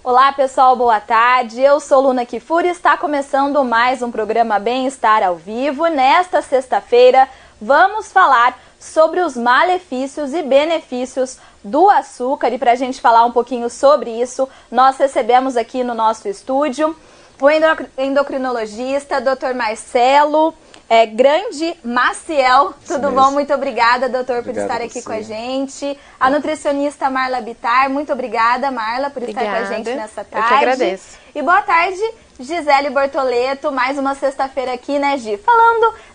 Olá pessoal, boa tarde, eu sou Luna Kifuri e está começando mais um programa Bem-Estar ao Vivo. Nesta sexta-feira vamos falar sobre os malefícios e benefícios do açúcar e para a gente falar um pouquinho sobre isso, nós recebemos aqui no nosso estúdio o endocrinologista Dr. Marcelo Grande Maciel. Tudo bom? Muito obrigada, doutor, por estar aqui com a gente. A nutricionista Marla Bittar, muito obrigada, Marla, por estar com a gente nessa tarde. Eu que agradeço. E boa tarde, Gisele Bortoleto, mais uma sexta-feira aqui, né, Gi?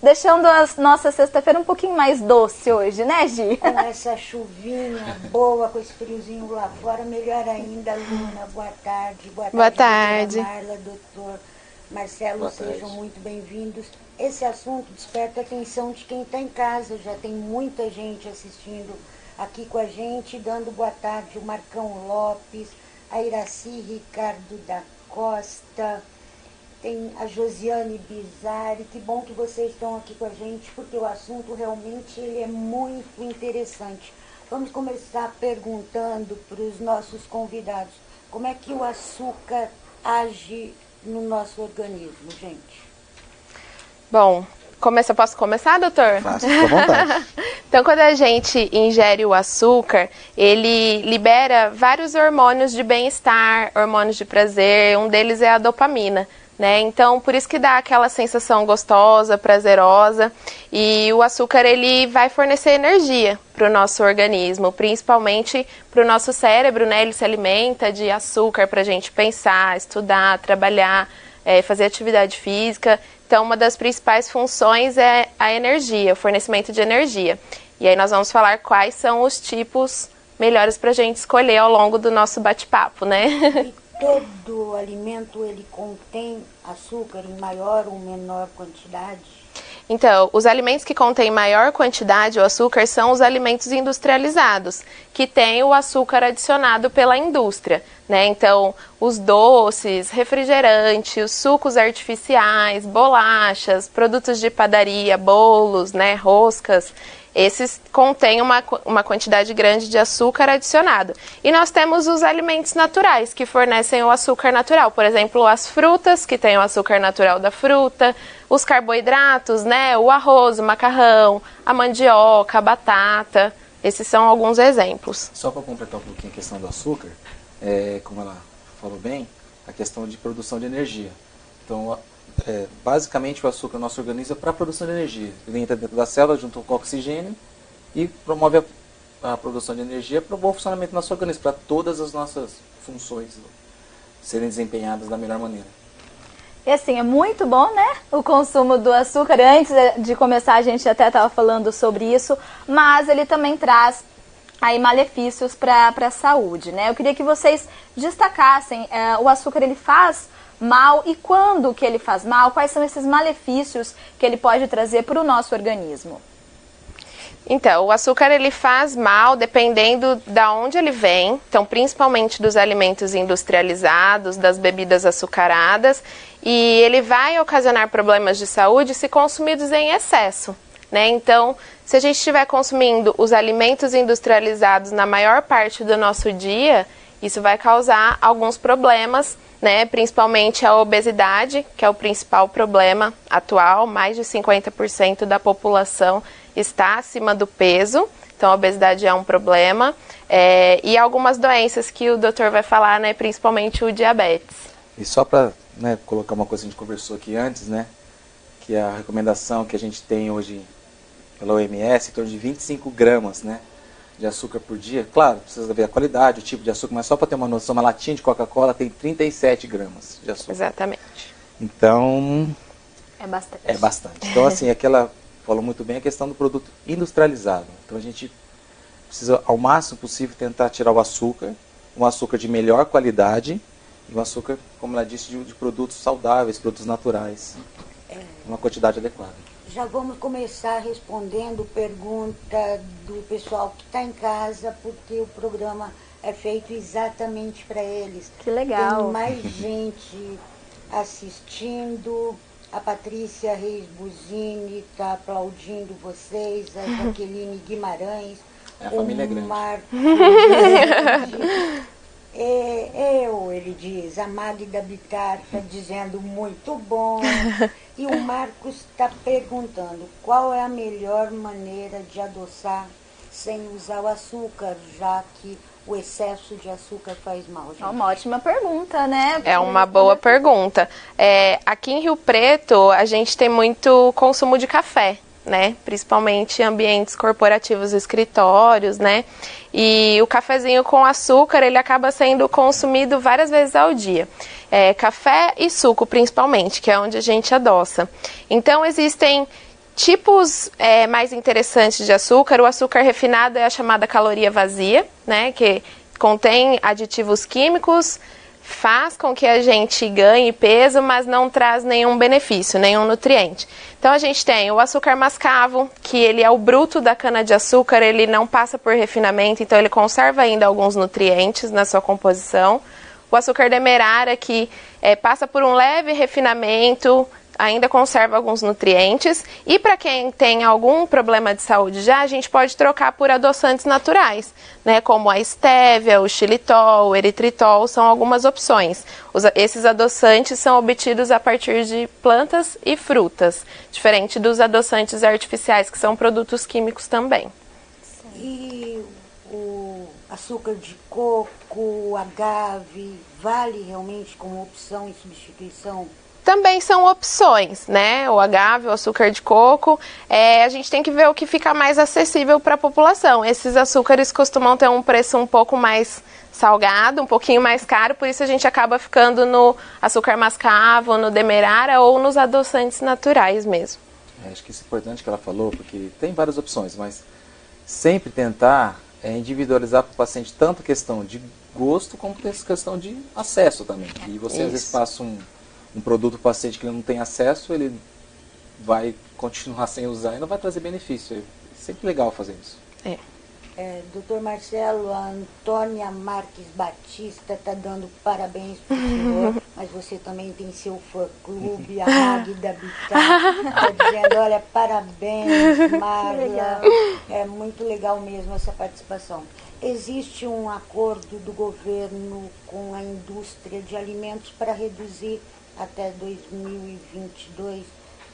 Deixando a nossa sexta-feira um pouquinho mais doce hoje, né, Gi? Com essa chuvinha boa, com esse friozinho lá fora, melhor ainda, Luna. Boa tarde. Boa tarde. Marla, doutor Marcelo, sejam muito bem-vindos. Esse assunto desperta a atenção de quem está em casa. Já tem muita gente assistindo aqui com a gente, dando boa tarde. O Marcão Lopes, a Iraci Ricardo da Costa, tem a Josiane Bizarri. Que bom que vocês estão aqui com a gente, porque o assunto realmente ele é muito interessante. Vamos começar perguntando para os nossos convidados como é que o açúcar age no nosso organismo, gente. Bom, posso começar, doutor? Faça, fica à vontade. Então, quando a gente ingere o açúcar, ele libera vários hormônios de bem-estar, hormônios de prazer, um deles é a dopamina, né? Então, por isso que dá aquela sensação gostosa, prazerosa, e o açúcar, ele vai fornecer energia para o nosso organismo, principalmente para o nosso cérebro, né? Ele se alimenta de açúcar para a gente pensar, estudar, trabalhar, fazer atividade física. Então, uma das principais funções é a energia, o fornecimento de energia. E aí nós vamos falar quais são os tipos melhores para a gente escolher ao longo do nosso bate-papo, né? E todo alimento, ele contém açúcar em maior ou menor quantidade? Então, os alimentos que contêm maior quantidade de açúcar são os alimentos industrializados, que têm o açúcar adicionado pela indústria, né? Então, os doces, refrigerantes, os sucos artificiais, bolachas, produtos de padaria, bolos, né, roscas, esses contêm uma quantidade grande de açúcar adicionado. E nós temos os alimentos naturais, que fornecem o açúcar natural. Por exemplo, as frutas, que têm o açúcar natural da fruta, os carboidratos, né, o arroz, o macarrão, a mandioca, a batata. Esses são alguns exemplos. Só para completar um pouquinho a questão do açúcar, como ela falou bem, a questão de produção de energia. Então, basicamente o açúcar no nosso organismo é para a produção de energia. Ele entra dentro da célula junto com o oxigênio e promove a produção de energia para o bom funcionamento do nosso organismo, para todas as nossas funções serem desempenhadas da melhor maneira. E assim, é muito bom, né, o consumo do açúcar. Antes de começar a gente até estava falando sobre isso, mas ele também traz aí malefícios para a saúde, né? Eu queria que vocês destacassem, o açúcar ele faz mal e quando que ele faz mal, quais são esses malefícios que ele pode trazer para o nosso organismo? Então, o açúcar ele faz mal dependendo da onde ele vem, então principalmente dos alimentos industrializados, das bebidas açucaradas, e ele vai ocasionar problemas de saúde se consumidos em excesso, né? Então, se a gente estiver consumindo os alimentos industrializados na maior parte do nosso dia, isso vai causar alguns problemas, né? Principalmente a obesidade, que é o principal problema atual. Mais de 50% da população está acima do peso, então a obesidade é um problema. E algumas doenças que o doutor vai falar, né? Principalmente o diabetes. E só para colocar uma coisa que a gente conversou aqui antes, né? Que a recomendação que a gente tem hoje pela OMS, em torno de 25 gramas, né, de açúcar por dia. Claro, precisa ver a qualidade, o tipo de açúcar, mas só para ter uma noção, uma latinha de Coca-Cola tem 37 gramas de açúcar. Exatamente. Então, é bastante. É bastante. Então, assim, aquela falou muito bem a questão do produto industrializado. Então, a gente precisa, ao máximo possível, tentar tirar o açúcar, um açúcar de melhor qualidade e um açúcar, como ela disse, de produtos saudáveis, produtos naturais, uma quantidade adequada. Já vamos começar respondendo pergunta do pessoal que está em casa, porque o programa é feito exatamente para eles. Que legal. Tem mais gente assistindo. A Patrícia Reis Buzini está aplaudindo vocês, a Jaqueline Guimarães, a família é grande. Marco Ele diz, a Magda Bittar está dizendo muito bom. E o Marcos está perguntando qual é a melhor maneira de adoçar sem usar o açúcar, já que o excesso de açúcar faz mal. Gente. É uma ótima pergunta, né? É uma boa pergunta. Aqui em Rio Preto, a gente tem muito consumo de café, né? Principalmente em ambientes corporativos, escritórios, né? E o cafezinho com açúcar, ele acaba sendo consumido várias vezes ao dia. Café e suco, principalmente, que é onde a gente adoça. Então, existem tipos mais interessantes de açúcar. O açúcar refinado é a chamada caloria vazia, né? Que contém aditivos químicos, faz com que a gente ganhe peso, mas não traz nenhum benefício, nenhum nutriente. Então a gente tem o açúcar mascavo, que ele é o bruto da cana-de-açúcar, ele não passa por refinamento, então ele conserva ainda alguns nutrientes na sua composição. O açúcar demerara, que passa por um leve refinamento, ainda conserva alguns nutrientes. E para quem tem algum problema de saúde já, a gente pode trocar por adoçantes naturais, né, como a estévia, o xilitol, o eritritol, são algumas opções. Esses adoçantes são obtidos a partir de plantas e frutas, diferente dos adoçantes artificiais, que são produtos químicos também. E o açúcar de coco, o agave, vale realmente como opção e substituição? Também são opções, né? O agave, o açúcar de coco, a gente tem que ver o que fica mais acessível para a população. Esses açúcares costumam ter um preço um pouco mais salgado, um pouquinho mais caro, por isso a gente acaba ficando no açúcar mascavo, no demerara ou nos adoçantes naturais mesmo. Acho que isso é importante que ela falou, porque tem várias opções, mas sempre tentar individualizar para o paciente tanto a questão de gosto como a questão de acesso também. E você às vezes passa um produto para o paciente que ele não tem acesso, ele vai continuar sem usar e não vai trazer benefício. É sempre legal fazer isso. Doutor Marcelo, a Antônia Marques Batista está dando parabéns para o senhor, mas você também tem seu fã-clube, a Magda Bittar, está dizendo, olha, parabéns, Marla, é muito legal mesmo essa participação. Existe um acordo do governo com a indústria de alimentos para reduzir até 2022,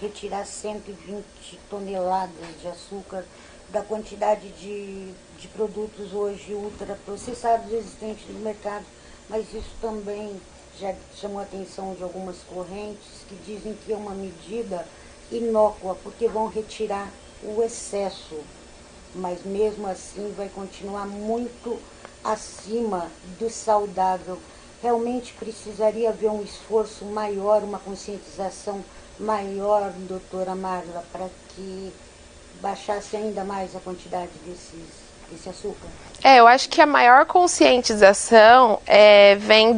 retirar 120 toneladas de açúcar da quantidade de produtos hoje ultraprocessados existentes no mercado, mas isso também já chamou a atenção de algumas correntes que dizem que é uma medida inócua, porque vão retirar o excesso, mas mesmo assim vai continuar muito acima do saudável. Realmente precisaria haver um esforço maior, uma conscientização maior, doutora Marla, para que baixasse ainda mais a quantidade desse açúcar? Eu acho que a maior conscientização vem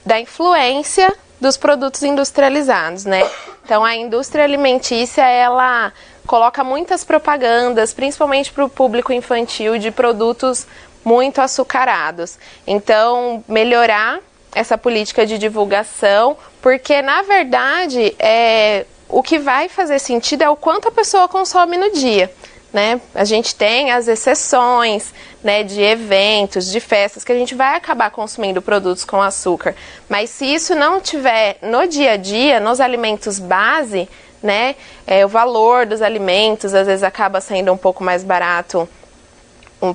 da influência dos produtos industrializados, né? Então, a indústria alimentícia, ela coloca muitas propagandas, principalmente para o público infantil, de produtos muito açucarados. Então, melhorar essa política de divulgação, porque, na verdade, o que vai fazer sentido é o quanto a pessoa consome no dia, né? A gente tem as exceções, né, de eventos, de festas, que a gente vai acabar consumindo produtos com açúcar. Mas se isso não tiver no dia a dia, nos alimentos base, né, o valor dos alimentos às vezes acaba sendo um pouco mais barato,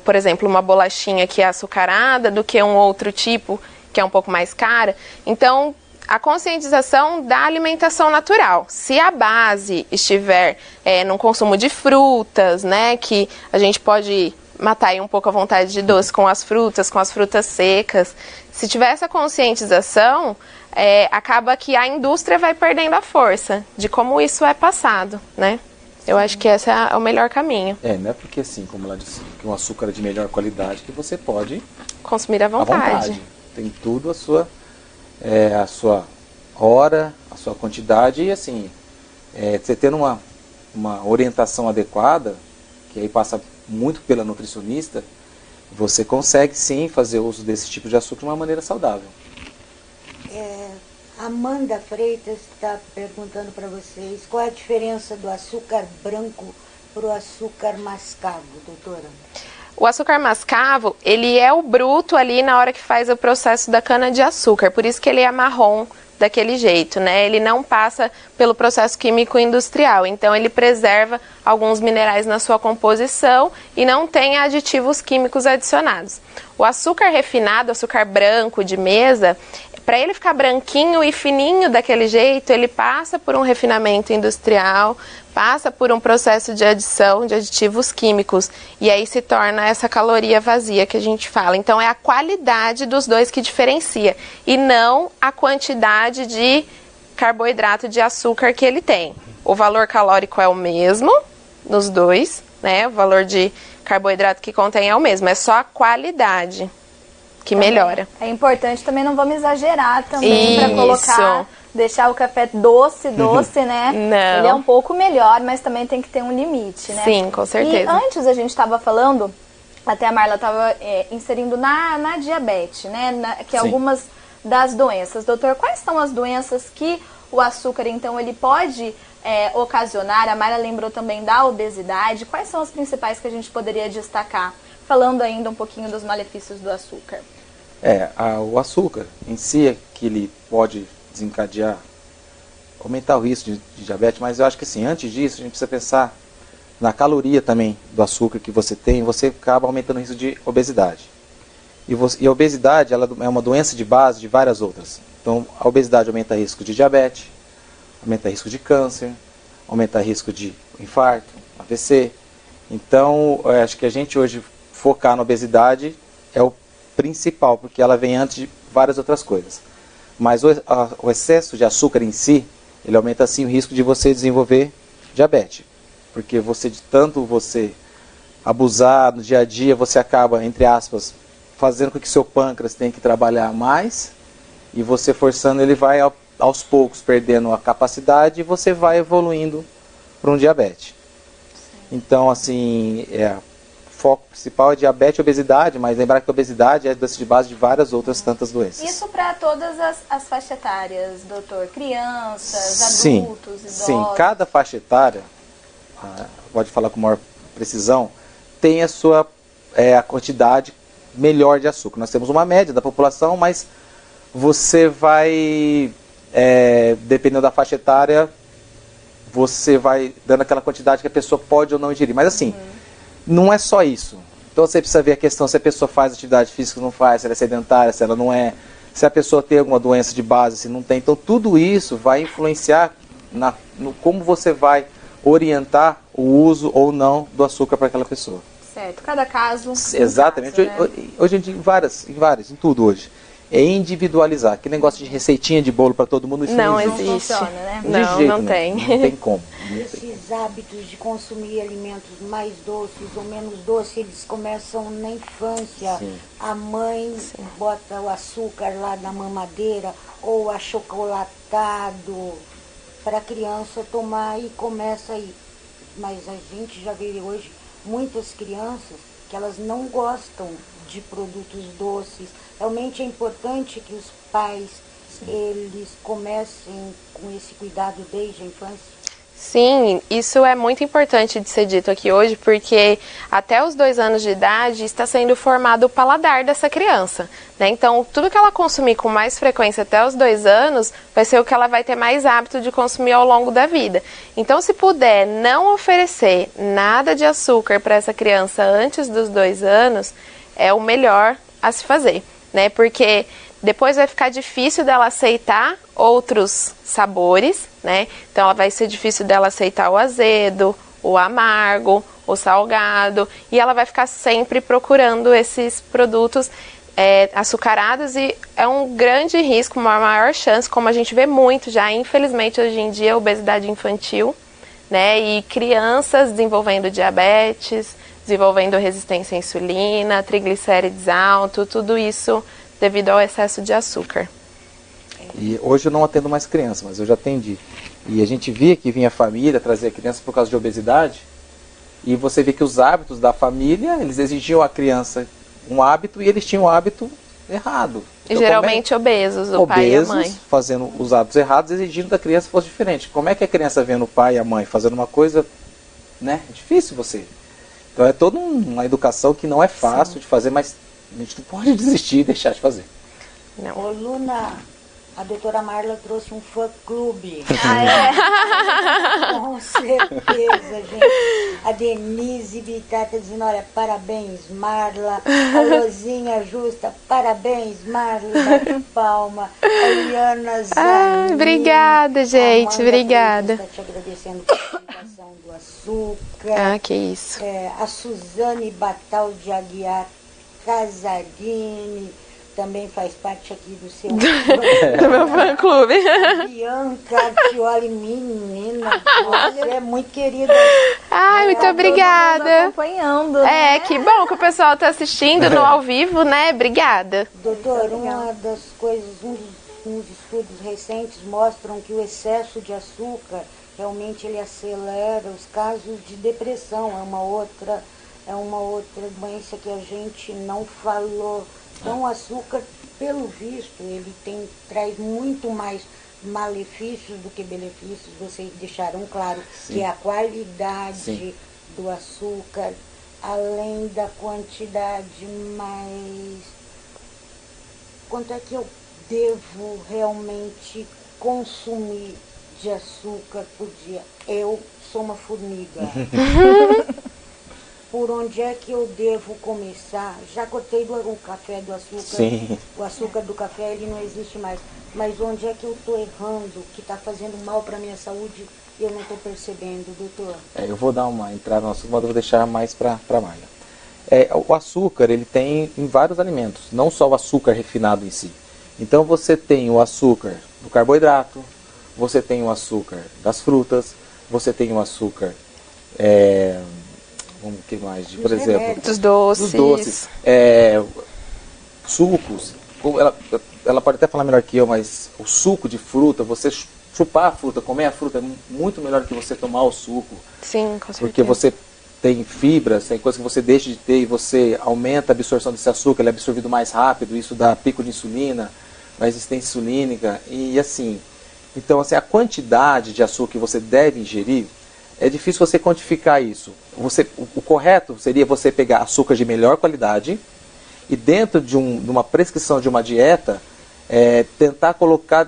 por exemplo, uma bolachinha que é açucarada do que um outro tipo que é um pouco mais cara. Então, a conscientização da alimentação natural. Se a base estiver no consumo de frutas, né, que a gente pode matar aí um pouco a vontade de doce com as frutas secas, se tiver essa conscientização, acaba que a indústria vai perdendo a força de como isso é passado, né? Eu acho que esse é o melhor caminho. Não é porque assim, como ela disse, que um açúcar é de melhor qualidade que você pode consumir à vontade. Tem tudo a sua hora, a sua quantidade e assim, você tendo uma orientação adequada, que aí passa muito pela nutricionista, você consegue sim fazer uso desse tipo de açúcar de uma maneira saudável. Amanda Freitas está perguntando para vocês qual é a diferença do açúcar branco para o açúcar mascavo, doutora? O açúcar mascavo, ele é o bruto ali na hora que faz o processo da cana-de-açúcar, por isso que ele é marrom daquele jeito, né? Ele não passa pelo processo químico industrial, então ele preserva alguns minerais na sua composição e não tem aditivos químicos adicionados. O açúcar refinado, açúcar branco de mesa, para ele ficar branquinho e fininho daquele jeito, ele passa por um refinamento industrial, passa por um processo de adição de aditivos químicos e aí se torna essa caloria vazia que a gente fala. Então é a qualidade dos dois que diferencia e não a quantidade de carboidrato de açúcar que ele tem. O valor calórico é o mesmo nos dois, né? O valor de carboidrato que contém é o mesmo, é só a qualidade que também melhora. É importante também, não vamos exagerar também para colocar, deixar o café doce, né? Não. Ele é um pouco melhor, mas também tem que ter um limite, né? Sim, com certeza. E antes a gente estava falando, até a Marla estava inserindo na diabetes, né? Que algumas das doenças. Doutor, quais são as doenças que o açúcar, então, ele pode ocasionar? A Marla lembrou também da obesidade. Quais são as principais que a gente poderia destacar? Falando ainda um pouquinho dos malefícios do açúcar. O açúcar em si é que ele pode desencadear, aumentar o risco de diabetes, mas eu acho que assim, antes disso a gente precisa pensar na caloria também do açúcar que você tem, você acaba aumentando o risco de obesidade. E a obesidade ela é uma doença de base de várias outras. Então a obesidade aumenta o risco de diabetes, aumenta o risco de câncer, aumenta o risco de infarto, AVC. Então eu acho que a gente hoje focar na obesidade é o principal, porque ela vem antes de várias outras coisas. Mas o excesso de açúcar em si, ele aumenta assim o risco de você desenvolver diabetes. Porque de tanto você abusar no dia a dia, você acaba, entre aspas, fazendo com que seu pâncreas tenha que trabalhar mais, e você forçando, ele vai aos poucos perdendo a capacidade e você vai evoluindo para um diabetes. Então, assim, o foco principal é diabetes e obesidade, mas lembrar que a obesidade é doença de base de várias outras tantas doenças. Isso para todas as faixas etárias, doutor? Crianças, adultos, idosos? Sim, cada faixa etária, pode falar com maior precisão, tem a sua a quantidade melhor de açúcar. Nós temos uma média da população, mas você vai, dependendo da faixa etária, você vai dando aquela quantidade que a pessoa pode ou não ingerir. Mas assim, não é só isso. Então você precisa ver a questão se a pessoa faz atividade física ou não faz, se ela é sedentária, se ela não é, se a pessoa tem alguma doença de base, se não tem. Então tudo isso vai influenciar no como você vai orientar o uso ou não do açúcar para aquela pessoa. Certo, cada caso. Exatamente. Caso, né? Hoje em tudo hoje. É individualizar. Que negócio de receitinha de bolo para todo mundo, isso não existe. Não funciona, né? Não tem. Não tem como. Esses hábitos de consumir alimentos mais doces ou menos doces, eles começam na infância. Sim. A mãe bota o açúcar lá na mamadeira ou achocolatado para a criança tomar e começa aí. Mas a gente já vê hoje muitas crianças que elas não gostam de produtos doces. Realmente é importante que os pais eles comecem com esse cuidado desde a infância. Sim, isso é muito importante de ser dito aqui hoje, porque até os 2 anos de idade está sendo formado o paladar dessa criança, né? Então, tudo que ela consumir com mais frequência até os 2 anos vai ser o que ela vai ter mais hábito de consumir ao longo da vida. Então, se puder não oferecer nada de açúcar para essa criança antes dos 2 anos, é o melhor a se fazer, né? Porque depois vai ficar difícil dela aceitar outros sabores, né? Então ela vai ser difícil dela aceitar o azedo, o amargo, o salgado, e ela vai ficar sempre procurando esses produtos açucarados, e é um grande risco, uma maior chance, como a gente vê muito já, infelizmente hoje em dia, obesidade infantil, né? E crianças desenvolvendo diabetes, desenvolvendo resistência à insulina, triglicérides alto, tudo isso devido ao excesso de açúcar. E hoje eu não atendo mais criança, mas eu já atendi. E a gente via que vinha a família trazer a criança por causa de obesidade, e você vê que os hábitos da família, eles exigiam à criança um hábito e eles tinham um hábito errado. E então, geralmente obesos, o pai e a mãe. Fazendo os hábitos errados, exigindo da criança fosse diferente. Como é que a criança vendo o pai e a mãe fazendo uma coisa, né? É difícil você. Então é toda uma educação que não é fácil de fazer, mas a gente não pode desistir e deixar de fazer. Não. Ô, Luna, a doutora Marla trouxe um fã-clube. Com certeza, gente. A Denise Bittar tá dizendo, olha, parabéns, Marla. A Rosinha Justa, parabéns, Marla. Bate palma. A Eliana Zanini. Obrigada, gente, Amanda obrigada. Está te agradecendo pela explicação do açúcar. Que isso. A Suzane Batal de Aguiar Casarini também faz parte aqui do seu do meu fã-clube. Bianca Artioli, menina, você é muito querida. Ai, muito Todo mundo obrigada. acompanhando, né? Que bom que o pessoal tá assistindo no ao vivo, né? Obrigada. Doutor, uma das coisas, uns estudos recentes mostram que o excesso de açúcar realmente ele acelera os casos de depressão. É uma outra doença que a gente não falou. Então o açúcar, pelo visto, ele traz muito mais malefícios do que benefícios. Vocês deixaram claro que a qualidade do açúcar, além da quantidade, mas quanto é que eu devo realmente consumir de açúcar por dia? Eu sou uma formiga. Por onde é que eu devo começar? Já cortei o café do açúcar. Sim. O açúcar do café ele não existe mais. Mas onde é que eu estou errando, que está fazendo mal para a minha saúde e eu não estou percebendo, doutor? Eu vou dar uma entrada no assunto, mas eu vou deixar mais para a Maia. O açúcar ele tem em vários alimentos, não só o açúcar refinado em si. Então você tem o açúcar do carboidrato, você tem o açúcar das frutas, você tem o açúcar... Vamos que mais? Por exemplo, Dos doces. Sucos. Ela pode até falar melhor que eu, mas o suco de fruta, você chupar a fruta, comer a fruta é muito melhor do que você tomar o suco. Sim, com certeza. Porque você tem fibras, tem coisas que você deixa de ter e você aumenta a absorção desse açúcar, ele é absorvido mais rápido, isso dá pico de insulina, uma resistência insulínica e assim. Então, assim, a quantidade de açúcar que você deve ingerir, é difícil você quantificar isso. O correto seria você pegar açúcar de melhor qualidade e dentro de uma prescrição de uma dieta, tentar colocar,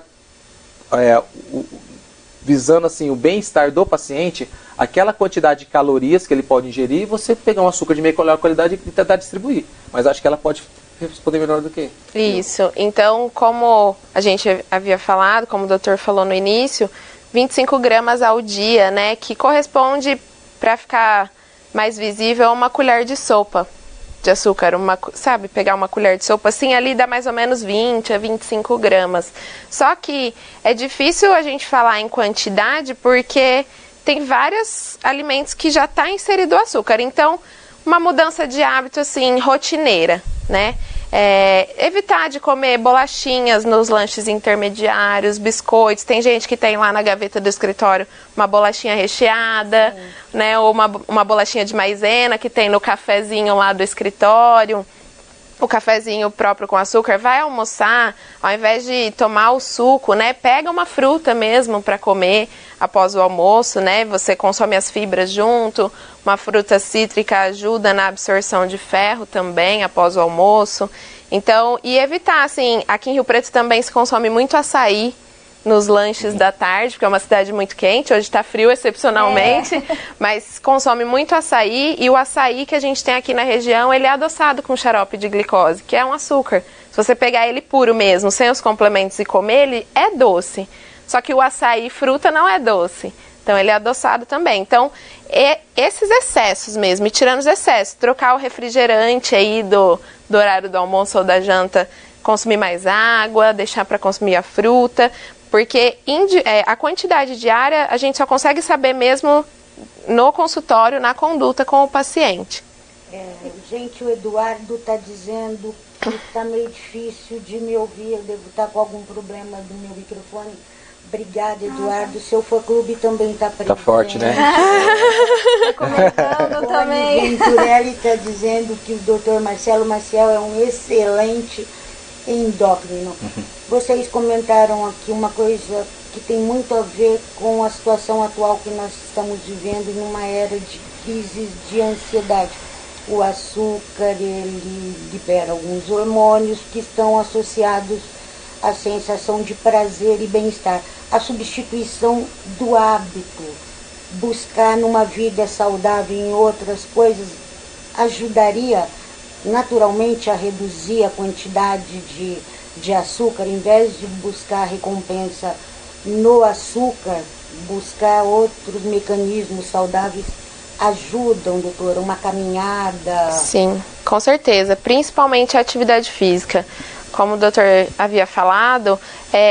visando assim, o bem-estar do paciente, aquela quantidade de calorias que ele pode ingerir e você pegar um açúcar de melhor qualidade e tentar distribuir. Mas acho que ela pode responder melhor do que isso. Então, como a gente havia falado, como o doutor falou no início, 25 gramas ao dia, né, que corresponde, para ficar mais visível, a uma colher de sopa de açúcar. Sabe, pegar uma colher de sopa assim, ali dá mais ou menos 20 a 25 gramas. Só que é difícil a gente falar em quantidade porque tem vários alimentos que já está inserido o açúcar. Então, uma mudança de hábito assim, rotineira, né? Evitar de comer bolachinhas nos lanches intermediários, biscoitos. Tem gente que tem lá na gaveta do escritório uma bolachinha recheada, né? Ou uma bolachinha de maisena que tem no cafezinho lá do escritório. O cafezinho próprio com açúcar. Vai almoçar, ao invés de tomar o suco, né? Pega uma fruta mesmo para comer após o almoço, né? Você consome as fibras junto. Uma fruta cítrica ajuda na absorção de ferro também após o almoço. Então, e evitar, assim, aqui em Rio Preto também se consome muito açaí nos lanches da tarde, porque é uma cidade muito quente, hoje está frio excepcionalmente, mas consome muito açaí, e o açaí que a gente tem aqui na região, ele é adoçado com xarope de glicose, que é um açúcar. Se você pegar ele puro mesmo, sem os complementos e comer, ele é doce. Só que o açaí fruta não é doce. Então, ele é adoçado também. Então, esses excessos mesmo, e tirando os excessos, trocar o refrigerante aí do horário do almoço ou da janta, consumir mais água, deixar para consumir a fruta, porque a quantidade diária a gente só consegue saber mesmo no consultório, na conduta com o paciente. Gente, o Eduardo está dizendo que está meio difícil de me ouvir, eu devo estar com algum problema do meu microfone. Obrigada, Eduardo. Seu fã-clube também está presente. Tá forte, né? Tá comentando também. Venturelli está dizendo que o Dr. Marcelo Maciel é um excelente endócrino. Vocês comentaram aqui uma coisa que tem muito a ver com a situação atual que nós estamos vivendo numa era de crises de ansiedade. O açúcar, ele libera alguns hormônios que estão associados à sensação de prazer e bem-estar. A substituição do hábito, buscar numa vida saudável em outras coisas, ajudaria naturalmente a reduzir a quantidade de açúcar. Em vez de buscar recompensa no açúcar, buscar outros mecanismos saudáveis ajudam, doutora, uma caminhada? Sim, com certeza, principalmente a atividade física. Como o doutor havia falado,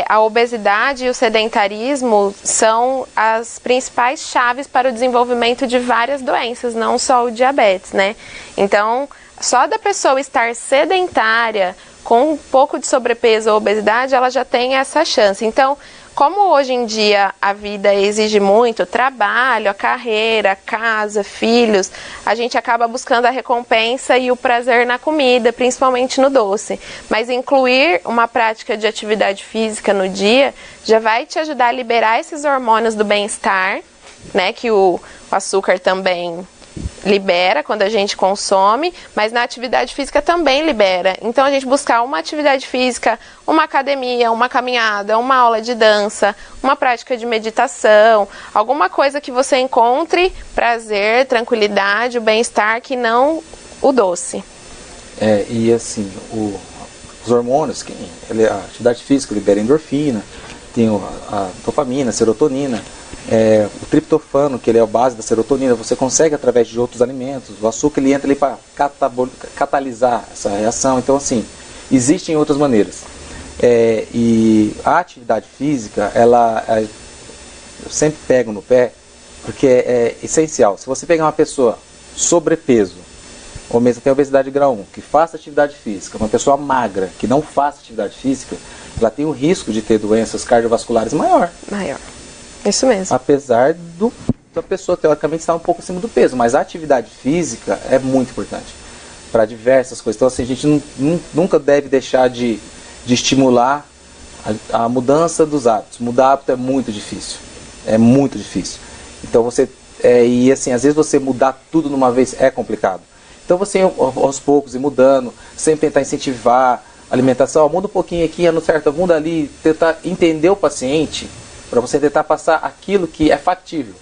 a obesidade e o sedentarismo são as principais chaves para o desenvolvimento de várias doenças, não só o diabetes, né? Então, só da pessoa estar sedentária, com um pouco de sobrepeso ou obesidade, ela já tem essa chance. Então, como hoje em dia a vida exige muito trabalho, a carreira, a casa, filhos, a gente acaba buscando a recompensa e o prazer na comida, principalmente no doce. Mas incluir uma prática de atividade física no dia já vai te ajudar a liberar esses hormônios do bem-estar, né, que o açúcar também libera quando a gente consome, mas na atividade física também libera. Então a gente buscar uma atividade física, uma academia, uma caminhada, uma aula de dança, uma prática de meditação, alguma coisa que você encontre prazer, tranquilidade, o bem-estar, que não o doce. E assim, os hormônios, a atividade física libera endorfina, tem a dopamina, a serotonina, o triptofano, que ele é a base da serotonina, você consegue através de outros alimentos. O açúcar, ele entra ali para catalisar essa reação. Então, assim, existem outras maneiras. E a atividade física, eu sempre pego no pé, porque é essencial. Se você pegar uma pessoa sobrepeso, ou mesmo tem obesidade grau 1, que faça atividade física, uma pessoa magra, que não faça atividade física, ela tem o risco de ter doenças cardiovasculares maior. Isso mesmo. Apesar da pessoa, teoricamente, estar um pouco acima do peso. Mas a atividade física é muito importante para diversas coisas. Então, assim, a gente nunca deve deixar de estimular a mudança dos hábitos. Mudar hábito é muito difícil. É muito difícil. Então, e assim, às vezes você mudar tudo numa vez é complicado. Então, você aos poucos ir mudando, sempre tentar incentivar a alimentação. Muda um pouquinho aqui, no certo, muda ali. Tentar entender o paciente, para você tentar passar aquilo que é factível.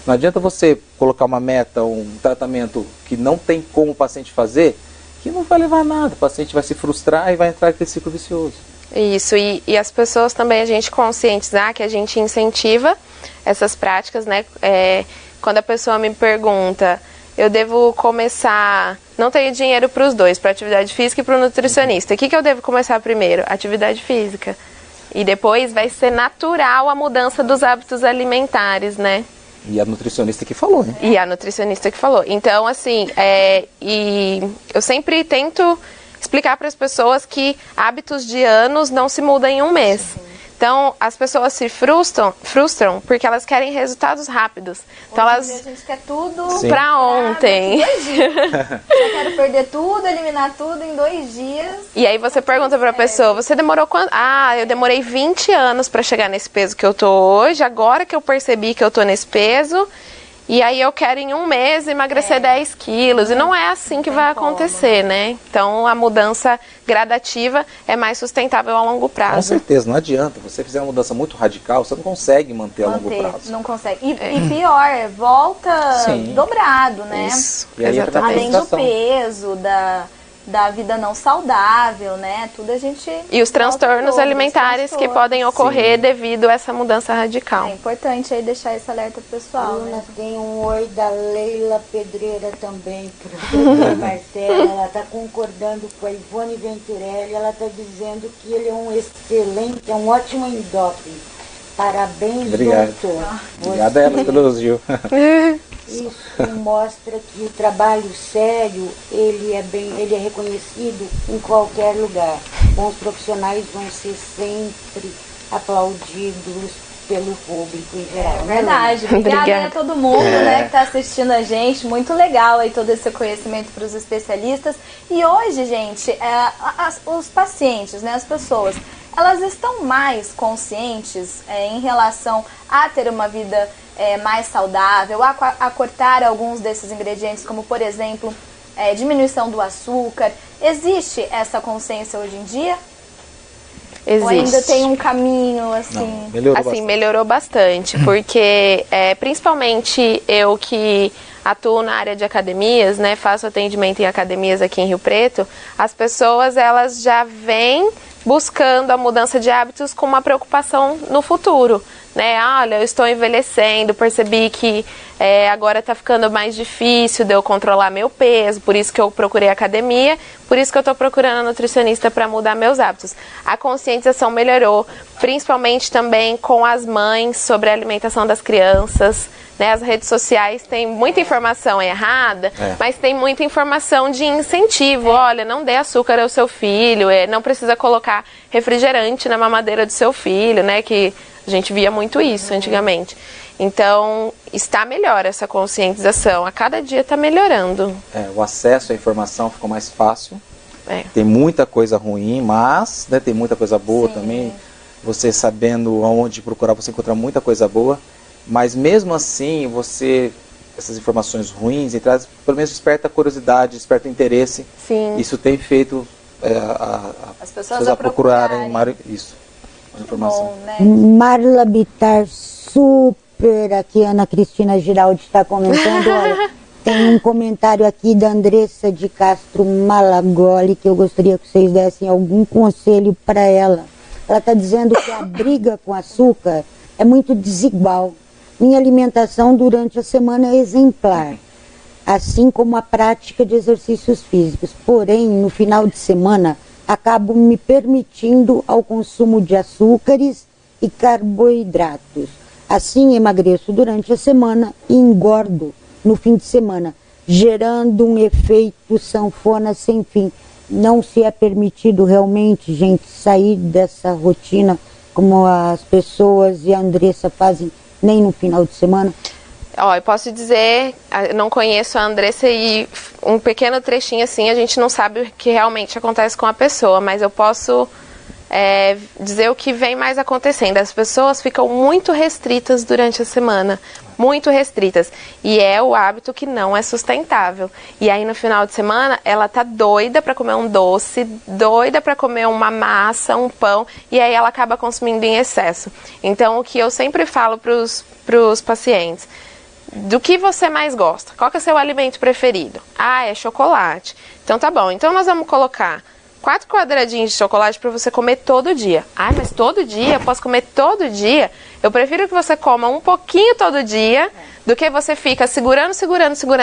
Não adianta você colocar uma meta, um tratamento que não tem como o paciente fazer, que não vai levar a nada. O paciente vai se frustrar e vai entrar naquele ciclo vicioso. Isso, e as pessoas também, a gente conscientizar que a gente incentiva essas práticas, né? Quando a pessoa me pergunta, eu devo começar, não tenho dinheiro para os dois, para atividade física e para o nutricionista. O que eu devo começar primeiro? Atividade física. E depois vai ser natural a mudança dos hábitos alimentares, né? E a nutricionista que falou, né? E a nutricionista que falou. Então, assim, e eu sempre tento explicar para as pessoas que hábitos de anos não se mudam em um mês. Então, as pessoas se frustram porque elas querem resultados rápidos. Então, a gente quer tudo pra ontem. Eu quero perder tudo, eliminar tudo em 2 dias. E aí você pergunta pra pessoa, você demorou quanto? Eu demorei 20 anos pra chegar nesse peso que eu tô hoje, agora que eu percebi que eu tô nesse peso, e aí eu quero em 1 mês emagrecer 10 quilos. E não é assim que vai acontecer, né? Então a mudança gradativa é mais sustentável a longo prazo. Com certeza, não adianta. Você fizer uma mudança muito radical, você não consegue manter a longo prazo. Não consegue. E pior, volta dobrado, né? Isso. E aí além do peso, da vida não saudável, né? Tudo a gente... E os transtornos alimentares que podem ocorrer devido a essa mudança radical. É importante aí deixar esse alerta pessoal, né? Tem um oi da Leila Pedreira também, para Marcela. Ela está concordando com a Ivone Venturelli. Ela está dizendo que ele é um ótimo endócrino. Parabéns, doutor. Obrigada a ela pelo elogio. Isso mostra que o trabalho sério, ele é reconhecido em qualquer lugar. Bons profissionais vão ser sempre aplaudidos pelo público em geral. É verdade. Obrigada a todo mundo, né, que está assistindo a gente. Muito legal aí todo esse conhecimento para os especialistas. E hoje, gente, os pacientes, né, as pessoas, elas estão mais conscientes em relação a ter uma vida mais saudável, a cortar alguns desses ingredientes, como, por exemplo, diminuição do açúcar? Existe essa consciência hoje em dia? Existe. Ou ainda tem um caminho, assim? Não, melhorou bastante, porque principalmente eu que atuo na área de academias, né, faço atendimento em academias aqui em Rio Preto, as pessoas, elas já vêm buscando a mudança de hábitos com uma preocupação no futuro, né? Olha, eu estou envelhecendo, percebi que agora está ficando mais difícil de eu controlar meu peso, por isso que eu procurei academia, por isso que eu estou procurando a nutricionista para mudar meus hábitos. A conscientização melhorou, principalmente também com as mães sobre a alimentação das crianças, né? As redes sociais têm muita informação errada, mas tem muita informação de incentivo. Olha, não dê açúcar ao seu filho, não precisa colocar refrigerante na mamadeira do seu filho, né? Que a gente via muito isso antigamente. Então, está melhor essa conscientização. A cada dia está melhorando. O acesso à informação ficou mais fácil. Tem muita coisa ruim, mas, né, tem muita coisa boa também. Você sabendo onde procurar, você encontra muita coisa boa. Mas mesmo assim, essas informações ruins, pelo menos desperta curiosidade, desperta interesse. Sim. Isso tem feito as pessoas a procurarem isso, a informação. Bom, né? Marla Bittar, super, aqui Ana Cristina Giraldi está comentando. Olha, tem um comentário aqui da Andressa de Castro Malagoli, que eu gostaria que vocês dessem algum conselho para ela. Ela está dizendo que a briga com açúcar é muito desigual. Minha alimentação durante a semana é exemplar, assim como a prática de exercícios físicos. Porém, no final de semana, acabo me permitindo ao consumo de açúcares e carboidratos. Assim, emagreço durante a semana e engordo no fim de semana, gerando um efeito sanfona sem fim. Não se é permitido realmente, gente, sair dessa rotina como as pessoas e a Andressa fazem, nem no final de semana? Eu posso dizer, não conheço a Andressa e um pequeno trechinho assim, a gente não sabe o que realmente acontece com a pessoa, mas eu posso dizer o que vem mais acontecendo. As pessoas ficam muito restritas durante a semana, muito restritas, e é o hábito que não é sustentável. E aí no final de semana ela tá doida para comer um doce, doida para comer uma massa, um pão, e aí ela acaba consumindo em excesso. Então o que eu sempre falo pros pacientes: do que você mais gosta? Qual que é o seu alimento preferido? É chocolate. Então tá bom, então nós vamos colocar 4 quadradinhos de chocolate para você comer todo dia. Mas todo dia? Eu posso comer todo dia? Eu prefiro que você coma um pouquinho todo dia do que você fica segurando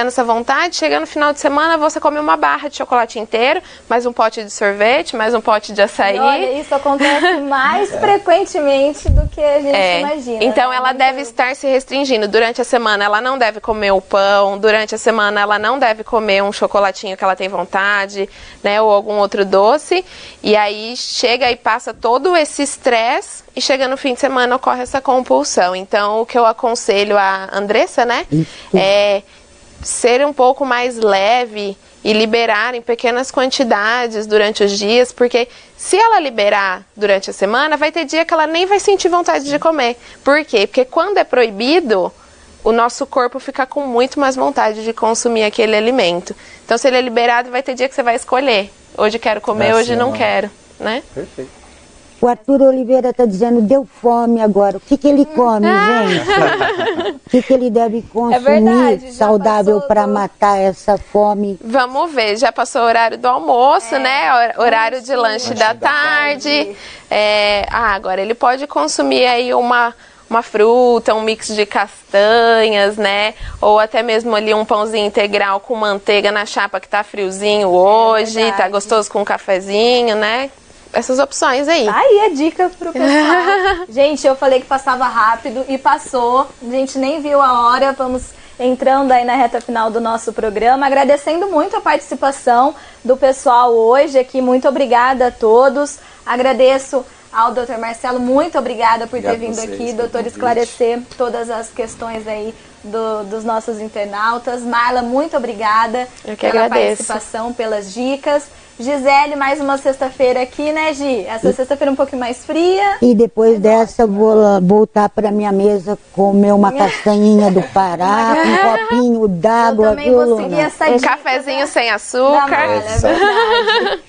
essa vontade. Chega no final de semana, você come uma barra de chocolate inteiro, mais um pote de sorvete, mais um pote de açaí. E olha, isso acontece mais frequentemente do que a gente imagina. Então né? ela deve estar se restringindo. Durante a semana ela não deve comer o pão, durante a semana ela não deve comer um chocolatinho que ela tem vontade, né, ou algum outro doce. E aí chega e passa todo esse estresse e chega no fim de semana ocorre essa compulsão. Então o que eu aconselho a Andressa, né, é ser um pouco mais leve e liberar em pequenas quantidades durante os dias, porque se ela liberar durante a semana, vai ter dia que ela nem vai sentir vontade de comer. Por quê? Porque quando é proibido, o nosso corpo fica com muito mais vontade de consumir aquele alimento. Então se ele é liberado, vai ter dia que você vai escolher. Hoje quero comer, hoje não quero, né? Perfeito. O Arthur Oliveira está dizendo, deu fome agora. O que ele come, gente? O que ele deve consumir saudável para matar essa fome? Vamos ver, já passou o horário do almoço, né? Horário de lanche da tarde. Agora ele pode consumir aí uma fruta, um mix de castanhas, né? Ou até mesmo ali um pãozinho integral com manteiga na chapa que tá friozinho hoje, tá gostoso com um cafezinho, né? Essas opções aí. Aí a dica pro pessoal. Gente, eu falei que passava rápido e passou. A gente nem viu a hora. Vamos entrando aí na reta final do nosso programa. Agradecendo muito a participação do pessoal hoje aqui. Muito obrigada a todos. Agradeço ao Dr. Marcelo. Muito obrigada por ter vindo aqui, doutor, esclarecer todas as questões aí dos nossos internautas. Marla, muito obrigada pela participação, pelas dicas. Gisele, mais uma sexta-feira aqui, né, Gi? Essa sexta-feira um pouquinho mais fria. E depois dessa eu vou voltar para minha mesa comer uma castanhinha do Pará, um copinho d'água. Eu também vou seguir essa dica. Um cafezinho sem açúcar. É verdade.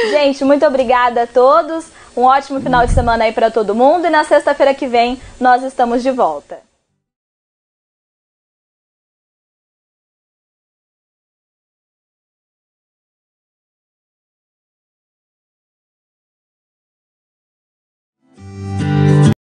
Gente, muito obrigada a todos. Um ótimo final de semana aí para todo mundo. E na sexta-feira que vem nós estamos de volta.